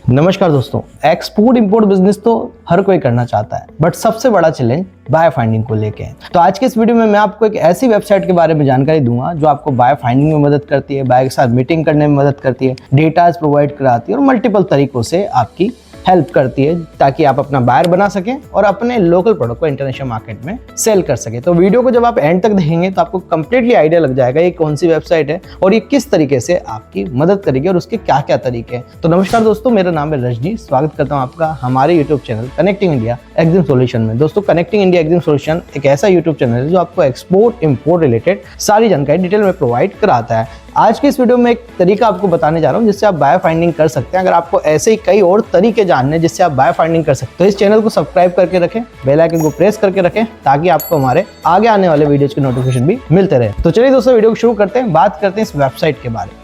नमस्कार दोस्तों, export import business तो हर कोई करना चाहता है, बट सबसे बड़ा चैलेंज बाय फाइंडिंग को लेके है। तो आज के इस वीडियो में मैं आपको एक ऐसी वेबसाइट के बारे में जानकारी दूंगा जो आपको बाय फाइंडिंग में मदद करती है, बाय के साथ मीटिंग करने में मदद करती है, डेटाज प्रोवाइड कराती है और मल्टीपल तरीकों से आपकी हेल्प करती है ताकि आप अपना बायर बना सकें और अपने लोकल प्रोडक्ट को इंटरनेशनल मार्केट में सेल कर सकें। तो वीडियो को जब आप एंड तक देखेंगे तो आपको कंप्लीटली आइडिया लग जाएगा ये कौन सी वेबसाइट है और ये किस तरीके से आपकी मदद करेगी और उसके क्या क्या तरीके हैं। तो नमस्कार दोस्तों, मेरा नाम है रजनी, स्वागत करता हूँ आपका हमारे YouTube channel connecting India Exim solution में। दोस्तों, कनेक्टिंग इंडिया एक्जिम सॉल्यूशन एक ऐसा यूट्यूब चैनल है जो आपको एक्सपोर्ट इंपोर्ट रिलेटेड सारी जानकारी डिटेल में प्रोवाइड कराता है। आज के इस वीडियो में एक तरीका आपको बताने जा रहा हूं जिससे आप बाय फाइंडिंग कर सकते हैं। अगर आपको ऐसे ही कई और तरीके जानने जिससे आप बाय फाइंडिंग कर सकते हैं तो इस चैनल को सब्सक्राइब करके रखें, बेल आइकन को प्रेस करके रखें ताकि आपको हमारे आगे आने वाले वीडियोज के नोटिफिकेशन भी मिलते रहे। तो चलिए दोस्तों, वीडियो को शुरू करते हैं, बात करते हैं इस वेबसाइट के बारे में।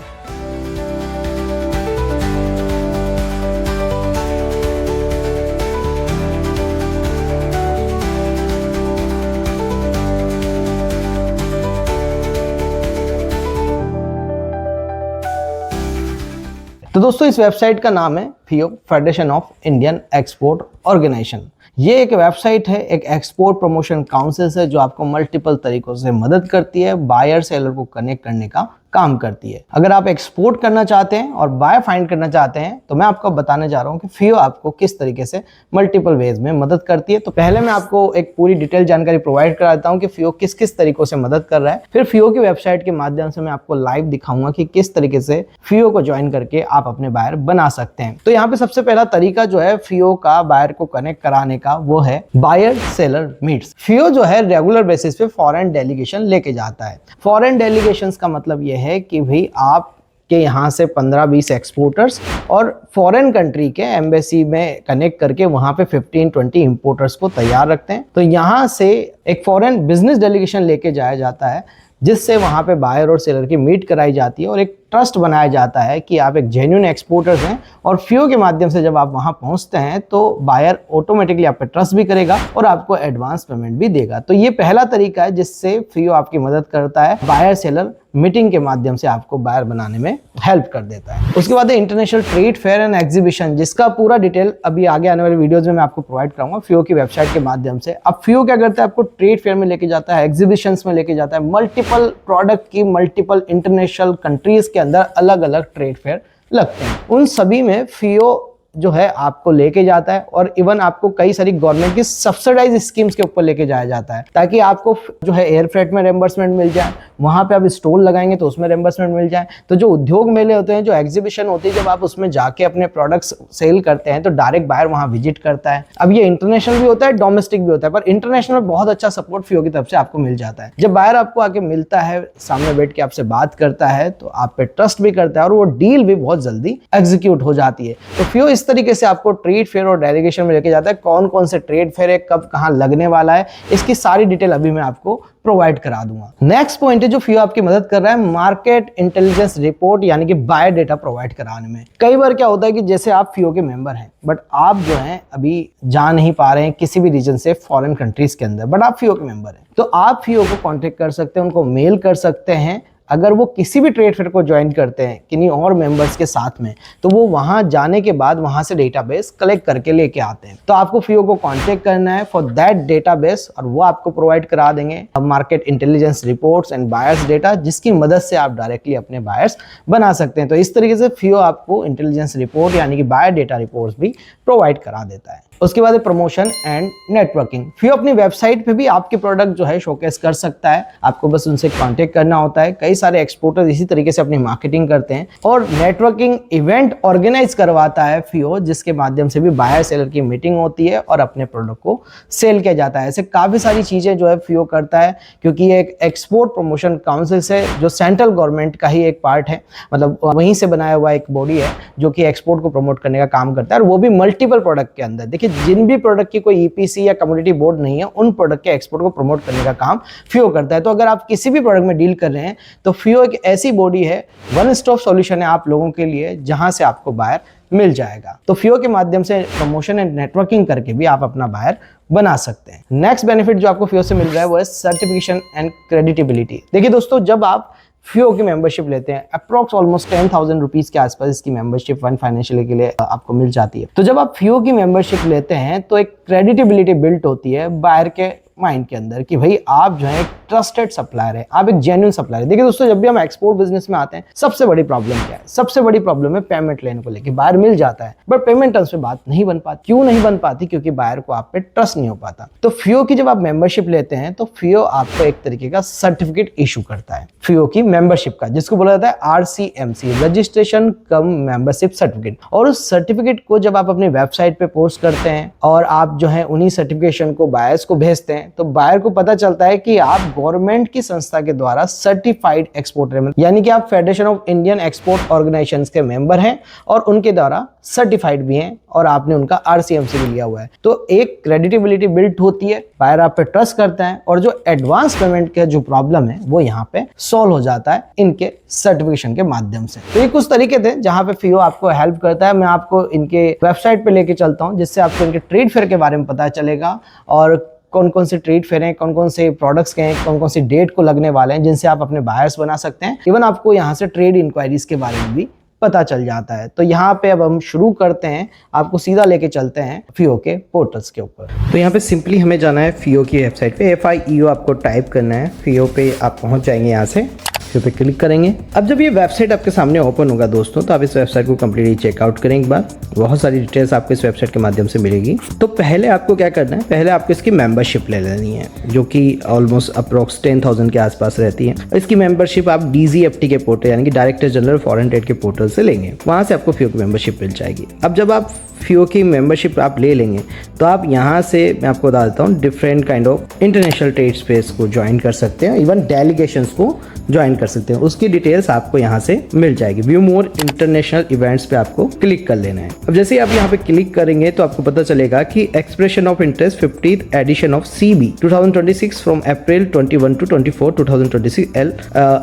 तो दोस्तों, इस वेबसाइट का नाम है FIO, federation of Indian export organisation. ये एक वेबसाइट है, एक एक्सपोर्ट प्रमोशन काउंसिल है जो आपको मल्टीपल तरीकों से मदद करती है, बायर सेलर को कनेक्ट करने का काम करती है। अगर आप एक्सपोर्ट करना चाहते हैं और बाय फाइंड करना चाहते हैं तो मैं आपको बताने जा रहा हूं कि FIO आपको किस तरीके से मल्टीपल वेज में मदद करती है। तो पहले मैं आपको एक पूरी डिटेल जानकारी प्रोवाइड करा देता हूं कि FIO किस किस तरीकों से मदद कर रहा है। फिर FIO की वेबसाइट के माध्यम से मैं आपको लाइव दिखाऊंगा कि किस तरीके से FIO को ज्वाइन करके आप अपने बायर बना सकते हैं। तो यहाँ पे सबसे पहला तरीका जो है FIO का बायर को कनेक्ट कराने का वो है बायर सेलर मीट्स। FIO जो है रेगुलर बेसिस पे फॉरेन डेलीगेशन लेके जाता है। फॉरेन डेलीगेशंस का मतलब ये है कि भाई आप के यहाँ से 15-20 एक्सपोर्टर्स और फॉरेन कंट्री के एम्बेसी में कनेक्ट करके वहाँ पे 15-20 इंपोर्टर्स को तैयार रखते हैं। तो यहाँ से एक फॉरेन बिजनेस डेलीगेशन लेके जाया जाता है जिससे वहाँ पे बायर और सेलर की मीट कराई जाती है और एक ट्रस्ट बनाया जाता है कि आप एक जेन्युइन एक्सपोर्टर्स हैं। और FIO के माध्यम से जब आप वहाँ पहुँचते हैं तो बायर ऑटोमेटिकली आप पे ट्रस्ट भी करेगा और आपको एडवांस पेमेंट भी देगा। तो ये पहला तरीका है जिससे FIO आपकी मदद करता है, बायर सेलर मीटिंग के माध्यम से आपको बायर बनाने में हेल्प कर देता है। उसके बाद है international trade fair and exhibition, जिसका पूरा डिटेल अभी आगे आने वाले वीडियोज में मैं आपको प्रोवाइड कराऊंगा FIO की वेबसाइट के माध्यम से। अब FIO क्या करता है, आपको ट्रेड फेयर में लेके जाता है, एग्जीबिशंस में लेके जाता है, मल्टीपल प्रोडक्ट की मल्टीपल इंटरनेशनल कंट्रीज के अंदर अलग अलग ट्रेड फेयर लगते हैं। उन सभी में FIO जो है आपको लेके जाता है और इवन आपको कई सारी गवर्नमेंट की सब्सिडाइज स्कीम्स के ऊपर लेके जाया जाता है ताकि आपको जो है एयर फ्रेट में रेम्बर्समेंट मिल जाए, वहां पे आप स्टॉल लगाएंगे तो उसमें रेम्बर्समेंट मिल जाए। तो जो उद्योग मेले होते हैं, जो एग्जीबिशन होती है, जब आप उसमें जाके अपने प्रोडक्ट्स सेल करते हैं तो डायरेक्ट बायर वहां विजिट करता है। अब ये इंटरनेशनल भी होता है, डोमेस्टिक भी होता है, पर इंटरनेशनल में बहुत अच्छा सपोर्ट FIO की तरफ से आपको मिल जाता है। जब बायर आपको आके मिलता है, सामने बैठ के आपसे बात करता है तो आप पे ट्रस्ट भी करता है और वो डील भी बहुत जल्दी एग्जीक्यूट हो जाती है। तो FIO इस तरीके से आपको ट्रेड फेयर और डेलीगेशन में लेके जाता है। कौन कौन से ट्रेड फेयर है, कब कहां लगने वाला है, इसकी सारी डिटेल अभी मैं आपको प्रोवाइड करा दूंगा। नेक्स्ट पॉइंट है जो FIO आपकी मदद कर रहा है, मार्केट इंटेलिजेंस रिपोर्ट यानी कि बायर डेटा प्रोवाइड कराने में। कई बार क्या होता है कि जैसे आप FIO के मेंबर हैं बट आप जो हैं अभी जा नहीं पा रहे हैं किसी भी रीजन से फॉरेन कंट्रीज के अंदर, बट आप FIO के मेंबर हैं तो आप FIO को कांटेक्ट कर सकते हैं, उनको मेल कर सकते हैं। अगर वो किसी भी ट्रेड फेयर को ज्वाइन करते हैं किन्हीं और मेंबर्स के साथ में तो वो वहां जाने के बाद वहां से डेटाबेस कलेक्ट करके लेके आते हैं। तो आपको FIO को कांटेक्ट करना है फॉर दैट डेटाबेस और वो आपको प्रोवाइड करा देंगे market intelligence reports and buyers data, जिसकी मदद से आप डायरेक्टली अपने बायर्स बना सकते हैं। तो इस तरीके से FIO आपको इंटेलिजेंस रिपोर्ट यानी कि बायर डेटा रिपोर्ट्स भी प्रोवाइड करा देता है। उसके बाद प्रमोशन एंड नेटवर्किंग। FIO अपनी वेबसाइट पे भी आपके प्रोडक्ट जो है शोकेस कर सकता है, आपको बस उनसे कांटेक्ट करना होता है। कई सारे एक्सपोर्टर्स इसी तरीके से अपनी मार्केटिंग करते हैं और नेटवर्किंग इवेंट ऑर्गेनाइज करवाता है FIO, जिसके माध्यम से भी बायर सेलर की मीटिंग होती है और अपने प्रोडक्ट को सेल किया जाता है। ऐसे काफी सारी चीजें जो है FIO करता है क्योंकि ये एक एक्सपोर्ट प्रमोशन काउंसिल से जो सेंट्रल गवर्नमेंट का ही एक पार्ट है, मतलब वहीं से बनाया हुआ एक बॉडी है जो कि एक्सपोर्ट को प्रमोट करने का काम करता है और वो भी मल्टीपल प्रोडक्ट के अंदर। देखिए, जिन भी प्रोडक्ट की कोई EPC या कम्युनिटी बोर्ड नहीं है उन प्रोडक्ट के एक्सपोर्ट को प्रमोट करने का काम FIO करता है। तो अगर आप किसी भी प्रोडक्ट में डील कर रहे हैं तो FIO एक ऐसी बॉडी है, वन स्टॉप सॉल्यूशन है आप लोगों के लिए, जहां से आपको बायर मिल जाएगा। तो FIO के माध्यम से प्रमोशन एंड नेटवर्किंग करके भी आप अपना बायर बना सकते हैं। नेक्स्ट बेनिफिट जो आपको FIO से मिल रहा है वो है सर्टिफिकेशन एंड क्रेडिटेबिलिटी। देखिए दोस्तों, जब आप FIO की मेंबरशिप लेते हैं, अप्रॉक्स ऑलमोस्ट 10,000 रुपीज के आसपास इसकी मेंबरशिप वन फाइनेंशियल के लिए आपको मिल जाती है। तो जब आप FIO की मेंबरशिप लेते हैं तो एक क्रेडिटेबिलिटी बिल्ट होती है बायर के माइंड के अंदर कि भाई आप जो है ट्रस्टेड सप्लायर है, आप एक जेन्युइन सप्लायर है। देखिए दोस्तों, जब भी हम एक्सपोर्ट बिजनेस में आते हैं सबसे बड़ी प्रॉब्लम क्या है? सबसे बड़ी प्रॉब्लम है पेमेंट लेने को लेके। बायर मिल जाता है बट पेमेंट टर्म्स पे बात नहीं बन पाती। क्यों नहीं बन पाती? क्योंकि बायर को आप पे ट्रस्ट नहीं हो पाता। तो FIO की जब आप मेंबरशिप लेते हैं तो FIO आपको एक तरीके का सर्टिफिकेट इशू करता है FIO की मेंबरशिप का, जिसको बोला जाता है RCMC, रजिस्ट्रेशन कम मेंबरशिप सर्टिफिकेट। और उस सर्टिफिकेट को जब आप अपनी वेबसाइट पे पोस्ट करते हैं और आप जो है उन्हीं सर्टिफिकेशन को बायर्स को भेजते हैं तो बायर को पता चलता है कि आप गवर्नमेंट की संस्था के द्वारा सर्टिफाइड एक्सपोर्टर, यानी कि आप federation of Indian export organisations के मेंबर हैं और उनके द्वारा सर्टिफाइड भी हैं और आपने उनका RCMC भी लिया हुआ है। तो एक क्रेडिटेबिलिटी बिल्ट होती है, बायर आप पे ट्रस्ट करता है और जो एडवांस पेमेंट का जो प्रॉब्लम है वो यहाँ पे सॉल्व हो जाता है इनके सर्टिफिकेशन के माध्यम से। तो ये कुछ तरीके थे जहां पे FIO आपको हेल्प करता है। मैं आपको इनके वेबसाइट पे लेके चलता हूं जिससे आपको इनके ट्रेड फेयर के बारे में पता चलेगा और कौन कौन से ट्रेड फेयर हैं, कौन कौन से प्रोडक्ट्स के हैं, कौन कौन सी डेट को लगने वाले हैं जिनसे आप अपने बायर्स बना सकते हैं। इवन आपको यहाँ से ट्रेड इंक्वायरीज के बारे में भी पता चल जाता है। तो यहाँ पे अब हम शुरू करते हैं, आपको सीधा लेके चलते हैं FIO के पोर्टल्स के ऊपर। तो यहाँ पे सिंपली हमें जाना है FIO की वेबसाइट पे, FIO आपको टाइप करना है, FIO पे आप पहुँच जाएंगे। यहाँ से FIO पे क्लिक करेंगे। अब जब ये वेबसाइट आपके सामने ओपन होगा दोस्तों, तो आप इस वेबसाइट को कंप्लीटली चेकआउट करें एक बार। बहुत सारी डिटेल्स आपको इस वेबसाइट के माध्यम से मिलेगी। तो पहले आपको क्या करना है, पहले आपको इसकी मेंबरशिप ले लेनी है जो कि ऑलमोस्ट अप्रॉक्स 10,000 के आसपास रहती है। इसकी मेंबरशिप आप DGFT के पोर्टल यानी कि डायरेक्टर जनरल फॉरेन ट्रेड के पोर्टल से लेंगे, वहाँ से आपको FIO की मेंबरशिप मिल जाएगी। अब जब आप FIO की मेंबरशिप आप ले लेंगे तो आप यहाँ से, मैं आपको बता देता हूँ, different kind of international trade space को ज्वाइन कर सकते हैं, इवन डेलीगेशंस को ज्वाइन कर सकते हैं। उसकी डिटेल्स आपको यहाँ से मिल जाएगी। व्यू मोर इंटरनेशनल इवेंट्स पे आपको क्लिक कर लेना है। अब जैसे ही आप यहाँ पे क्लिक करेंगे तो आपको पता चलेगा कि expression of interest 50th edition of CB 2026 from April 21 to 24 2026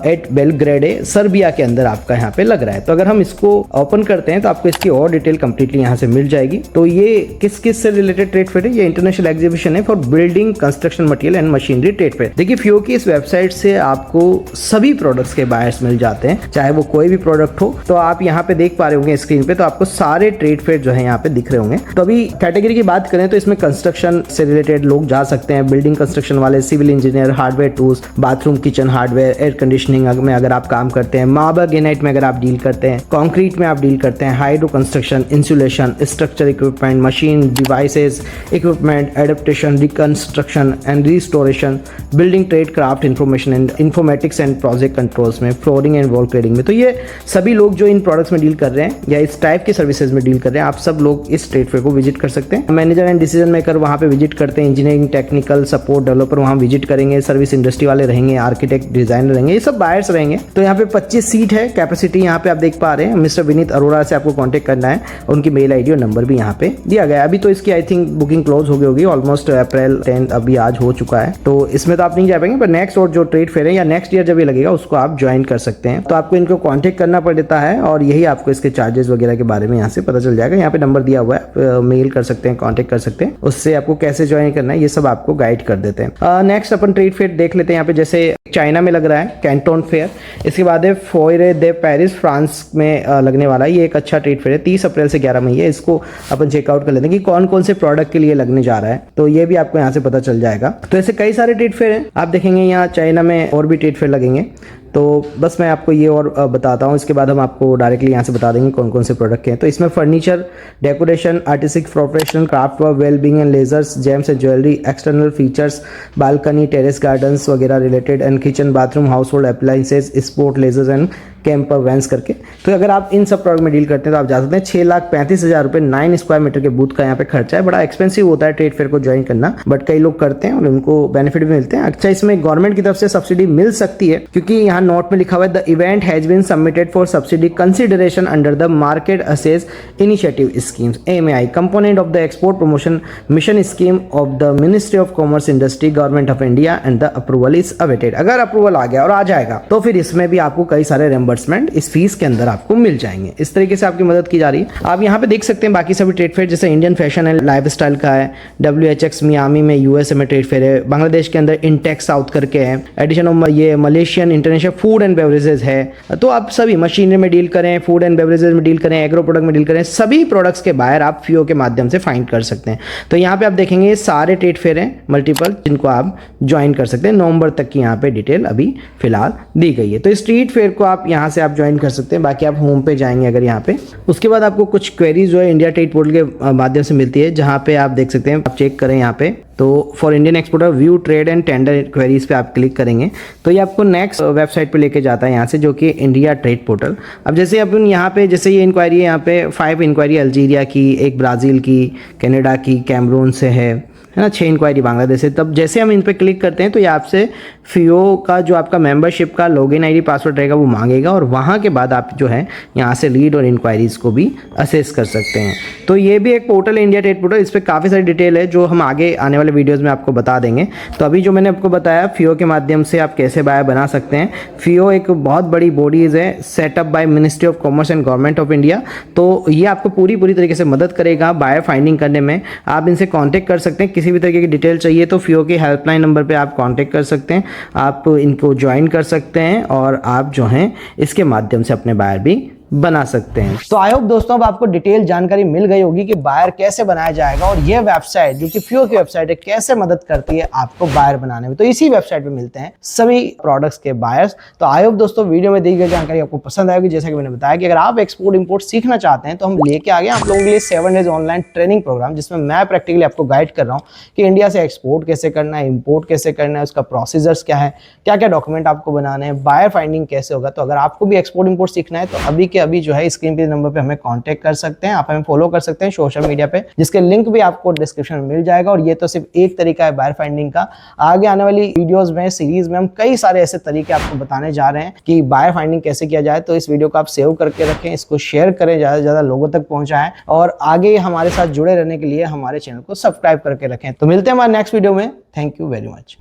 at Belgrade Serbia के अंदर आपका यहाँ पे लग रहा है। तो अगर हम इसको ओपन करते हैं तो आपको इसकी और डिटेल कंप्लीटली यहाँ से मिल जाएगी। तो ये किस किस से रिलेटेड ट्रेड फेयर है? ये इंटरनेशनल एग्जीबिशन है for building construction material and machinery trade fair. देखिए FIO की इस वेबसाइट से आपको सभी प्रोडक्ट्स के बायर्स मिल जाते हैं, चाहे वो कोई भी प्रोडक्ट हो। तो आप यहाँ पे देख पा रहे होंगे स्क्रीन पे, तो आपको सारे ट्रेड फेयर जो है यहाँ पे दिख रहे होंगे। तो अभी कैटेगरी की बात करें तो इसमें कंस्ट्रक्शन से रिलेटेड लोग जा सकते हैं, बिल्डिंग कंस्ट्रक्शन वाले, civil engineer, hardware tools, bathroom kitchen hardware, air conditioning में अगर आप काम करते हैं, मार्बल ग्रेनाइट में अगर आप डील करते हैं, कंक्रीट में आप डील करते हैं, hydro construction, insulation, structure equipment, machine devices, equipment, adaptation, reconstruction and restoration, building trade, craft, information and informatics and project controls में, फ्लोरिंग एंड वॉल क्लेडिंग में। तो ये सभी लोग जो इन प्रोडक्ट्स में डील कर रहे हैं या इस टाइप के सर्विसेज में डील कर रहे हैं, आप सब लोग इस ट्रेड फेयर को विजिट कर सकते हैं। मैनेजर एंड डिसीजन मेकर वहाँ पे विजिट करते हैं, इंजीनियरिंग, टेक्निकल सपोर्ट, डेवलपर वहाँ विजिट करेंगे, सर्विस इंडस्ट्री वाले रहेंगे, आर्किटेक्ट, डिजाइनर रहेंगे, ये सब बायर्स रहेंगे। तो यहाँ पे 25 सीट है कैपेसिटी, यहाँ पे आप देख पा रहे हैं। मिस्टर विनीत अरोड़ा से आपको कॉन्टेक्ट करना है, उनकी मेल आईडी और नंबर भी यहाँ पे दिया गया है। अभी तो इसकी आई थिंक बुकिंग क्लोज हो गई होगी, ऑलमोस्ट अप्रैल 10 अभी आज हो चुका है, तो इसमें तो आप नहीं जा पाएंगे। पर नेक्स्ट और जो ट्रेड फेयर है या नेक्स्ट ईयर जब ये लगेगा उसको आप ज्वाइन कर सकते हैं। तो आपको इनको कॉन्टेक्ट करना पड़ता है और यही आपको इसके चार्जेस वगैरह के बारे में यहाँ से पता चल जाएगा। यहाँ पे नंबर दिया हुआ है, मेल कर सकते हैं, कॉन्टेक्ट कर सकते हैं, उससे आपको कैसे ज्वाइन करना है ये सब आपको गाइड कर देते हैं। नेक्स्ट अपन ट्रेड फेयर देख लेते हैं। यहाँ पे जैसे चाइना में लग रहा है कैंटोन फेयर, इसके बाद है फोयरे दे पेरिस फ्रांस में लगने वाला है। ये एक अच्छा ट्रेड फेयर है, 30 अप्रैल से 11 मई है। इसको अपन चेकआउट कर लेते हैं कि कौन कौन से प्रोडक्ट के लिए लगने जा रहा है, तो ये भी आपको यहाँ से पता चल जाएगा। तो ऐसे कई सारे ट्रेड फेयर हैं, आप देखेंगे यहाँ चाइना में और भी ट्रेड फेयर लगेंगे। तो बस मैं आपको ये और बताता हूँ, इसके बाद हम आपको डायरेक्टली यहाँ से बता देंगे कौन कौन से प्रोडक्ट के हैं। तो इसमें furniture, decoration, artistic, professional, craft work, well being and leisures, gems and jewellery, external features, balcony, terrace gardens वगैरह related and kitchen, bathroom, household appliances, sport, leisures and camper vans करके। तो अगर आप इन सब प्रोडक्ट में deal करते हैं तो आप जा सकते हैं। 6,35,000 रुपये 9 स्क्वायर मीटर के बूथ का यहाँ पे खर्चा है। बड़ा एक्सपेंसिव होता है ट्रेड फेयर को ज्वाइन करना, बट कई लोग करते हैं और उनको बेनिफिट भी मिलते हैं। अच्छा, इसमें गवर्नमेंट की तरफ से सब्सिडी मिल सकती है, क्योंकि यहाँ नोट में लिखा हुआ है the event has been submitted for subsidy consideration under the market access initiative schemes AMI component of the export promotion mission scheme of the ministry of commerce industry government of India and the approval is awaited. अगर approval आ गया और आ जाएगा तो फिर इसमें भी आपको कई सारे रिम्बर्समेंट इस फीस के अंदर आपको मिल जाएंगे। इस तरीके से आपकी मदद की जा रही है। आप यहाँ पे देख सकते हैं बाकी सभी ट्रेड फेयर, जैसे इंडियन फैशन एंड लाइफस्टाइल का है, WHX मियामी में USA में ट्रेड फेयर है, बांग्लादेश के अंदर इंटेक्स साउथ करके है, एडिशन ऑफ ये Malaysian international food and beverages है, तो आप सभी मशीनरी में डील करें, फूड एंड बेवरेजेस में डील करें, एग्रो प्रोडक्ट में डील करें, सभी प्रोडक्ट्स के बायर आप FIO के माध्यम से फाइंड कर सकते हैं। तो यहाँ पे आप देखेंगे ये सारे ट्रेड फेयर हैं मल्टीपल, जिनको आप ज्वाइन कर सकते हैं। नवंबर तक की यहाँ पे डिटेल अभी फिलहाल दी गई है। तो इस ट्रेड फेयर को आप यहाँ से आप ज्वाइन कर सकते हैं। बाकी आप होम पे जाएंगे अगर यहाँ पे, उसके बाद आपको कुछ क्वेरीज जो है इंडिया ट्रेड पोर्टल के माध्यम से मिलती है, जहाँ पे आप देख सकते हैं, आप चेक करें यहाँ पे, तो for Indian exporter view trade and tender queries पे आप क्लिक करेंगे तो ये आपको नेक्स्ट वेबसाइट पे लेके जाता है यहाँ से, जो कि इंडिया ट्रेड पोर्टल। अब जैसे अपन यहाँ पे, जैसे ये इंक्वायरी है, यहाँ पे 5 इंक्वायरी अल्जीरिया की, एक ब्राज़ील की, कनाडा की, कैमरून से है ना, 6 इंक्वायरी बांग्लादेश से। तब जैसे हम इन पे क्लिक करते हैं तो ये आपसे FIO का जो आपका मेंबरशिप का लॉगिन ID पासवर्ड रहेगा वो मांगेगा, और वहाँ के बाद आप जो है यहाँ से लीड और इंक्वायरीज़ को भी असेस कर सकते हैं। तो ये भी एक पोर्टल है इंडिया ट्रेड पोर्टल, इस पर काफ़ी सारी डिटेल है जो हम आगे आने वाले वीडियोज़ में आपको बता देंगे। तो अभी जो मैंने आपको बताया FIO के माध्यम से आप कैसे बायर बना सकते हैं। FIO एक बहुत बड़ी बॉडीज़ है, setup by ministry of commerce and government of India. तो ये आपको पूरी तरीके से मदद करेगा बायर फाइंडिंग करने में। आप इनसे कॉन्टैक्ट कर सकते हैं, किसी भी तरीके की डिटेल चाहिए तो FIO के हेल्पलाइन नंबर पे आप कांटेक्ट कर सकते हैं, आप इनको ज्वाइन कर सकते हैं, और आप जो हैं इसके माध्यम से अपने बायर भी बना सकते हैं। तो आई होप दोस्तों अब आपको डिटेल जानकारी मिल गई होगी कि बायर कैसे बनाया जाएगा, और ये वेबसाइट जो कि FIO की वेबसाइट है कैसे मदद करती है आपको बायर बनाने में। तो इसी वेबसाइट पे मिलते हैं सभी प्रोडक्ट्स के बायर्स। तो आई होप दोस्तों वीडियो में दी गई जानकारी आपको पसंद आएगी। जैसा कि मैंने बताया कि अगर आप एक्सपोर्ट इंपोर्ट सीखना चाहते हैं तो हम लेके आ गए आप लोगों के लिए 7 डेज ऑनलाइन ट्रेनिंग प्रोग्राम, जिसमें मैं प्रैक्टिकली आपको गाइड कर रहा हूँ कि इंडिया से एक्सपोर्ट कैसे करना है, इंपोर्ट कैसे करना है, उसका प्रोसीजर्स क्या है, क्या क्या डॉक्यूमेंट आपको बनाने हैं, बायर फाइंडिंग कैसे होगा। तो अगर आपको भी एक्सपोर्ट इंपोर्ट सीखना है तो अभी के अभी जो है स्क्रीन पे नंबर पे हमें कांटेक्ट कर सकते हैं, आप हमें फॉलो कर सकते हैं सोशल मीडिया पे, जिसके लिंक भी आपको डिस्क्रिप्शन में मिल जाएगा। और ये तो सिर्फ एक तरीका है बायर फाइंडिंग का। आगे आने वाली वीडियोस में, सीरीज में हम कई सारे ऐसे तरीके आपको बताने जा रहे हैं कि बायर फाइंडिंग कैसे किया जाए। तो इस वीडियो को आप सेव करके रखें, इसको शेयर करें, ज्यादा से ज्यादा लोगों तक पहुंचाएं, और आगे हमारे साथ जुड़े रहने के लिए हमारे चैनल को सब्सक्राइब करके रखें। तो मिलते हैं हमारे नेक्स्ट वीडियो में। Thank you very much.